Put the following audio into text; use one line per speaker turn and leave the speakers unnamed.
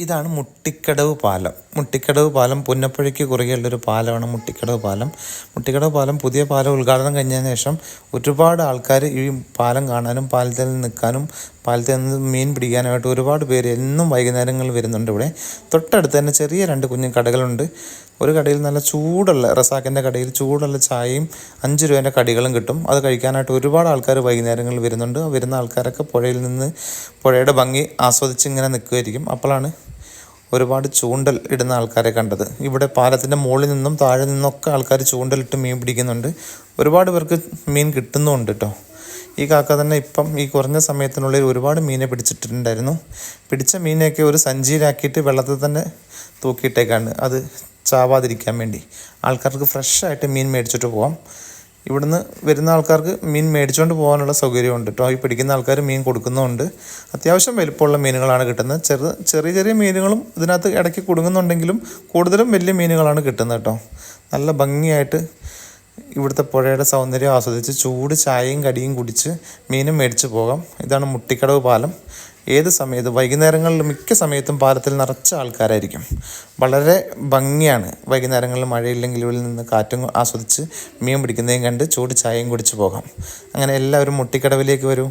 ഇതാണ് മുട്ടിക്കടവ് പാലം. മുട്ടിക്കടവ് പാലം പുന്നപ്പുഴയ്ക്ക് കുറുകെയുള്ളൊരു പാലമാണ് മുട്ടിക്കടവ് പാലം. മുട്ടിക്കടവ് പാലം പുതിയ പാലം ഉദ്ഘാടനം കഴിഞ്ഞതിന് ശേഷം ഒരുപാട് ആൾക്കാർ ഈ പാലം കാണാനും പാലത്തിൽ നിൽക്കാനും പാലത്തിൽ നിന്ന് മീൻ പിടിക്കാനുമായിട്ട് ഒരുപാട് പേര് എന്നും വൈകുന്നേരങ്ങളിൽ വരുന്നുണ്ട്. ഇവിടെ തൊട്ടടുത്ത് തന്നെ ചെറിയ 2 കുഞ്ഞു കടകളുണ്ട്. ഒരു കടയിൽ നല്ല ചൂടുള്ള റസാക്കിൻ്റെ കടയിൽ ചൂടുള്ള ചായയും 5 രൂപേൻ്റെ കടികളും കിട്ടും. അത് കഴിക്കാനായിട്ട് ഒരുപാട് ആൾക്കാർ വൈകുന്നേരങ്ങളിൽ വരുന്നുണ്ട്. വരുന്ന ആൾക്കാരൊക്കെ പുഴയിൽ നിന്ന് പുഴയുടെ ഭംഗി ആസ്വദിച്ച് ഇങ്ങനെ നിൽക്കുമായിരിക്കും. അപ്പോഴാണ് ഒരുപാട് ചൂണ്ടൽ ഇടുന്ന ആൾക്കാരെ കണ്ടത്. ഇവിടെ പാലത്തിൻ്റെ മുകളിൽ നിന്നും താഴെ നിന്നൊക്കെ ആൾക്കാർ ചൂണ്ടലിട്ട് മീൻ പിടിക്കുന്നുണ്ട്. ഒരുപാട് പേർക്ക് മീൻ കിട്ടുന്നുമുണ്ട് കേട്ടോ. ഈ കാക്ക തന്നെ ഇപ്പം ഈ കുറഞ്ഞ സമയത്തിനുള്ളിൽ ഒരുപാട് മീനെ പിടിച്ചിട്ടുണ്ടായിരുന്നു. പിടിച്ച മീനെയൊക്കെ ഒരു സഞ്ചിയിലാക്കിയിട്ട് വെള്ളത്തിൽ തന്നെ തൂക്കിയിട്ടേക്കാണ്, അത് ചാവാതിരിക്കാൻ വേണ്ടി. ആൾക്കാർക്ക് ഫ്രഷായിട്ട് മീൻ മേടിച്ചിട്ട് പോകാം. ഇവിടുന്ന് വരുന്ന ആൾക്കാർക്ക് മീൻ മേടിച്ചുകൊണ്ട് പോകാനുള്ള സൗകര്യമുണ്ട് കേട്ടോ. ഈ പിടിക്കുന്ന ആൾക്കാർ മീൻ കൊടുക്കുന്നുമുണ്ട്. അത്യാവശ്യം വലിപ്പമുള്ള മീനുകളാണ് കിട്ടുന്നത്. ചെറിയ മീനുകളും ഇതിനകത്ത് ഇടയ്ക്ക് കുടുങ്ങുന്നുണ്ടെങ്കിലും കൂടുതലും വലിയ മീനുകളാണ് കിട്ടുന്നത് കേട്ടോ. നല്ല ഭംഗിയായിട്ട് ഇവിടുത്തെ പുഴയുടെ സൗന്ദര്യം ആസ്വദിച്ച് ചൂട് ചായയും കടിയും കുടിച്ച് മീനും മേടിച്ച് പോകാം. ഇതാണ് മുട്ടിക്കടവ് പാലം. ഏത് സമയത്തും വൈകുന്നേരങ്ങളിൽ മിക്ക സമയത്തും പാലത്തിൽ നിറച്ച ആൾക്കാരായിരിക്കും. വളരെ ഭംഗിയാണ്. വൈകുന്നേരങ്ങളിൽ മഴയില്ലെങ്കിൽ ഇവിടെ നിന്ന് കാറ്റും ആസ്വദിച്ച് മീൻ പിടിക്കുന്നതും കണ്ട് ചൂട് ചായയും കുടിച്ച് പോകാം. അങ്ങനെ എല്ലാവരും മുട്ടിക്കടവിലേക്ക് വരൂ.